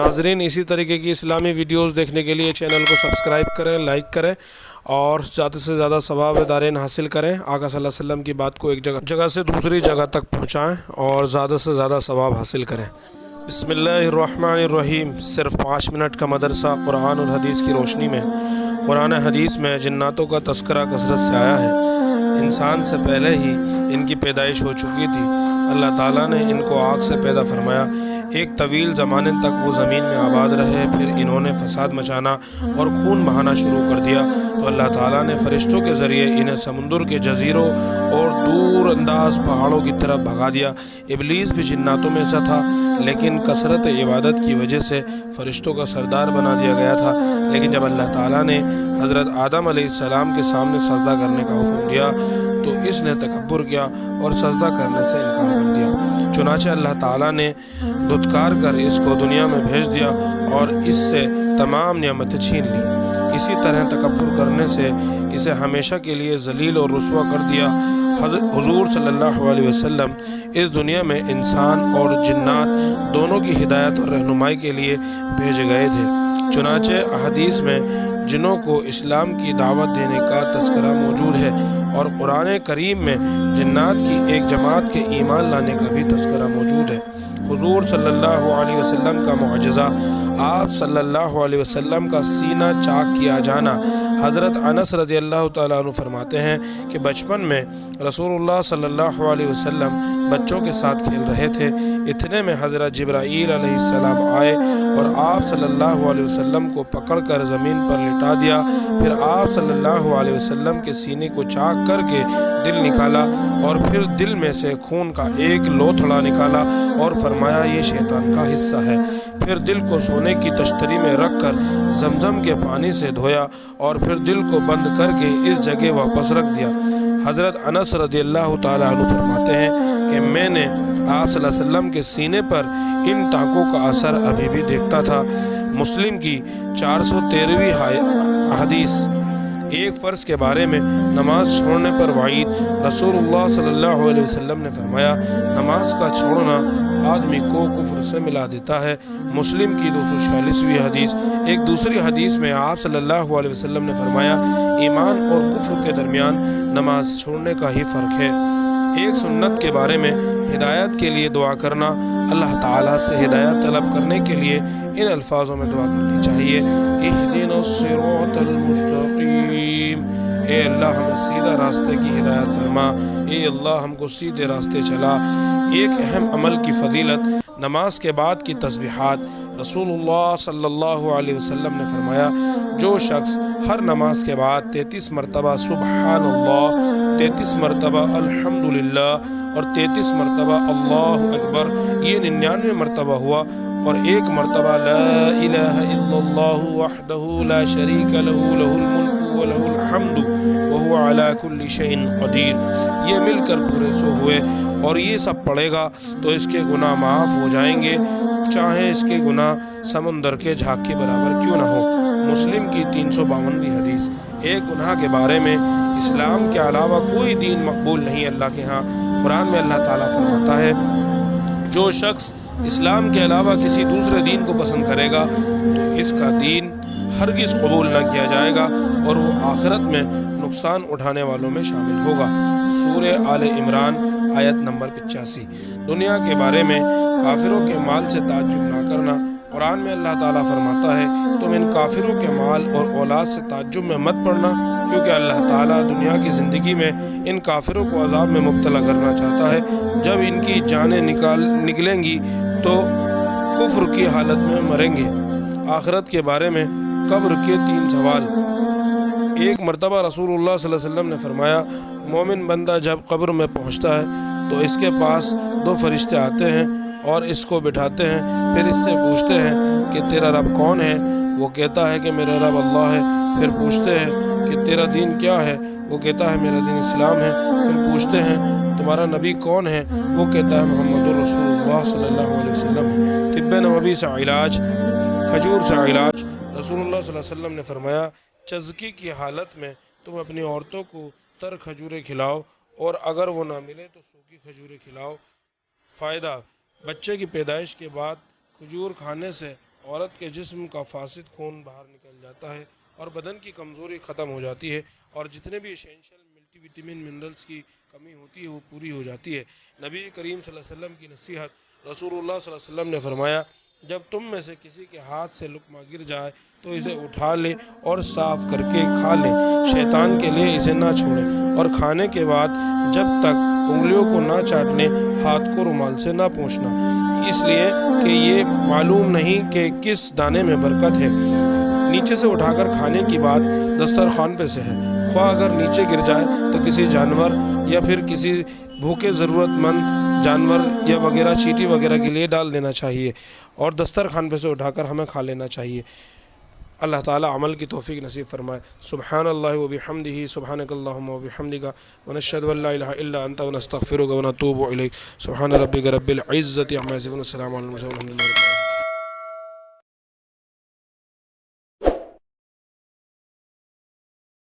नाज़रीन, इसी तरीके की इस्लामी वीडियोस देखने के लिए चैनल को सब्सक्राइब करें, लाइक करें और ज़्यादा से ज़्यादा सवाब दारेन हासिल करें। आका सल्लल्लाहु अलैहि वसल्लम की बात को एक जगह से दूसरी जगह तक पहुँचाएँ और ज़्यादा से ज़्यादा सवाब हासिल करें। बिस्मिल्लाहिर्रहमानिर्रहीम। सिर्फ 5 मिनट का मदरसा कुरान और हदीस की रोशनी में। कुरान हदीस में जिन्नातों का तस्करा कसरत से आया है। इंसान से पहले ही इनकी पैदाइश हो चुकी थी। अल्लाह ताला ने इनको आग से पैदा फरमाया। एक तवील ज़माने तक वो ज़मीन में आबाद रहे, फिर इन्होंने फ़साद मचाना और खून बहाना शुरू कर दिया तो अल्लाह ताला ने फ़रिश्तों के ज़रिए इन्हें समुंदर के जज़ीरों और दूर अंदाज पहाड़ों की तरफ भगा दिया। इबलीस भी जिन्नातों में से था, लेकिन कसरत इबादत की वजह से फ़रिश्तों का सरदार बना दिया गया था। लेकिन जब अल्लाह ताला ने हज़रत आदम अलैहिस्सलाम के सामने सजदा करने का हुक्म दिया तो इसने तकब्बुर किया और सजदा करने से इनकार कर दिया। चुनांचे अल्लाह ताला ने धुतकार कर इसको दुनिया में भेज दिया और इससे तमाम नियामतें छीन ली। इसी तरह तकब्बुर करने से इसे हमेशा के लिए जलील और रुस्वा कर दिया। हुजूर सल्लल्लाहु अलैहि वसल्लम इस दुनिया में इंसान और जिन्नात दोनों की हिदायत और रहनुमाई के लिए भेजे गए थे। चुनांचे हदीस में जिन्नों को इस्लाम की दावत देने का तस्करा मौजूद है और कुरान करीम में जिन्नात की एक जमात के ईमान लाने का भी तस्करा मौजूद है। हुजूर सल्लल्लाहु अलैहि वसल्लम का मुअज्ज़ा, आप सल्लल्लाहु अलैहि वसल्लम का सीना चाक किया जाना। हज़रत अनस रज़ियल्लाहु ताला अन्हु फरमाते हैं कि बचपन में रसूलुल्लाह सल्लल्लाहु अलैहि वसल्लम बच्चों के साथ खेल रहे थे। इतने में हज़रत जिब्राईल अलैहिस्सलाम आए और आप सल्लल्लाहु अलैहि वसल्लम को पकड़कर ज़मीन पर लिटा दिया। फिर आप सल्लल्लाहु अलैहि वसल्लम के सीने को चाक करके दिल निकाला और फिर दिल में से खून का एक लोथड़ा निकाला और फरमाया ये शैतान का हिस्सा है। फिर दिल को सोने की तश्तरी में रख कर जमजम के पानी से धोया और फिर दिल को बंद करके इस जगह वापस रख दिया। हज़रत अनस रज़ियल्लाहु ताला अन्हु फरमाते हैं कि मैंने आप सल्लल्लाहु अलैहि वसल्लम के सीने पर इन टाँकों का असर अभी भी देखता था। मुस्लिम की 413वीं हदीस। एक फ़र्ज़ के बारे में नमाज छोड़ने पर वाईद। रसूलुल्लाह सल्लल्लाहु अलैहि वसल्लम ने फरमाया, नमाज का छोड़ना आदमी को कुफ्र से मिला देता है। मुस्लिम की 246वीं हदीस। एक दूसरी हदीस में आप सल्लल्लाहु अलैहि वसल्लम ने फरमाया, ईमान और कुफ्र के दरमियान नमाज छोड़ने का ही फ़र्क है। एक सुन्नत के बारे में हिदायत के लिए दुआ करना। अल्लाह ताला से हिदायत तलब करने के लिए इन अल्फाजों में दुआ करनी चाहिए, इहदिनस सिरातल मुस्तकीम। ए अल्लाह हमें सीधा रास्ते की हिदायत फरमा, ए अल्लाह हमको सीधे रास्ते चला। एक अहम अमल की फजीलत, नमाज के बाद की तस्बीहात। रसूलुल्लाह सल्लल्लाहु अलैहि वसल्लम ने फरमाया, जो शख्स हर नमाज के बाद 33 मरतबा सुबहानल्लाह, 33 मरतबा अल्हम्दुलिल्लाह और 33 मरतबा अल्लाहु अकबर, ये 99 मरतबा हुआ और एक मरतबा ला इलाहा इल्लल्लाहु वहदहु ला शरीका लहू लहुल मुल्कु व लहुल हम्दु व हुवा अला कुल्ली शैइन क़दीर, ये मिलकर पूरे 100 हुए और ये सब पढ़ेगा तो इसके गुनाह माफ़ हो जाएंगे, चाहे इसके गुनाह समंदर के झाग के बराबर क्यों ना हो। मुस्लिम की 352वीं हदीस। एक गुनाह के बारे में, इस्लाम के अलावा कोई दीन मकबूल नहीं अल्लाह के यहाँ। कुरान में अल्लाह ताला फरमाता है, जो शख्स इस्लाम के अलावा किसी दूसरे दीन को पसंद करेगा तो इसका दीन हरगिज़ कबूल न किया जाएगा और वो आखिरत में नुकसान उठाने वालों में शामिल होगा। सूरे आले इमरान आयत नंबर 85। दुनिया के बारे में, काफिरों के माल से ताज्जुब ना करना। कुरान में अल्लाह ताला फरमाता है, तुम इन काफिरों के माल और औलाद से ताज्जुब में मत पड़ना, क्योंकि अल्लाह ताला दुनिया की ज़िंदगी में इन काफिरों को अजाब में मुब्तला करना चाहता है। जब इनकी जानें निकलेंगी तो कुफ्र की हालत में मरेंगे। आखिरत के बारे में, कब्र के 3 सवाल। एक मरतबा रसूलुल्लाह सल्लल्लाहु अलैहि वसल्लम ने फरमाया, मोमिन बंदा जब कब्र में पहुँचता है तो इसके पास 2 फरिश्ते आते हैं और इसको बिठाते हैं। फिर इससे पूछते हैं कि तेरा रब कौन है? वो कहता है कि मेरा रब अल्लाह है। फिर पूछते हैं कि तेरा दीन क्या है? वो कहता है मेरा दीन इस्लाम है। फिर पूछते हैं तुम्हारा नबी कौन है? वो कहता है मोहम्मदुर रसूलुल्लाह सल्लल्लाहु अलैहि वसल्लम है। तिब्बे नबवी से इलाज, खजूर से इलाज। रसूलुल्लाह सल्लल्लाहु अलैहि वसल्लम ने फरमाया, चज़की की हालत में तुम अपनी औरतों को तर खजूरें खिलाओ और अगर वो ना मिले तो सूखी खजूरें खिलाओ। फ़ायदा, बच्चे की पैदाइश के बाद खजूर खाने से عورت کے جسم کا فاسد خون باہر نکل جاتا ہے اور بدن کی کمزوری ختم ہو جاتی ہے اور جتنے بھی ایسینشل ملٹی وٹامن منرلز کی کمی ہوتی ہے وہ پوری ہو جاتی ہے۔ نبی کریم صلی اللہ علیہ وسلم کی نصیحت، رسول اللہ صلی اللہ علیہ وسلم نے فرمایا جب تم میں سے کسی کے ہاتھ سے لقمہ گر جائے تو اسے اٹھا لے اور صاف کر کے کھا لے، شیطان کے لیے اسے نہ چھوڑیں، اور کھانے کے بعد جب تک انگلیوں کو نہ چاٹ لیں ہاتھ کو رومال سے نہ پوچھنا، اس لیے کہ یہ معلوم نہیں کہ کس دانے میں برکت ہے۔ نیچے سے اٹھا کر کھانے کی بات دسترخوان پہ سے ہے، خواہ اگر نیچے گر جائے تو کسی جانور یا پھر کسی بھوکے ضرورت مند جانور یا وغیرہ چیٹی وغیرہ کے لیے ڈال دینا چاہیے، اور دسترخوان پہ سے اٹھا کر ہمیں کھا لینا چاہیے۔ اللہ تعالیٰ عمل کی توفیق نصیب فرمائے۔ سبحان اللہ و بحمدہ، سبحانک اللہم و بحمدک، ونشہد ان لا الہ الا انت ونستغفرک ونتوب الیک۔ سبحان ربک رب العزۃ عما یصفون، السلام علی المرسلین، والحمد للہ۔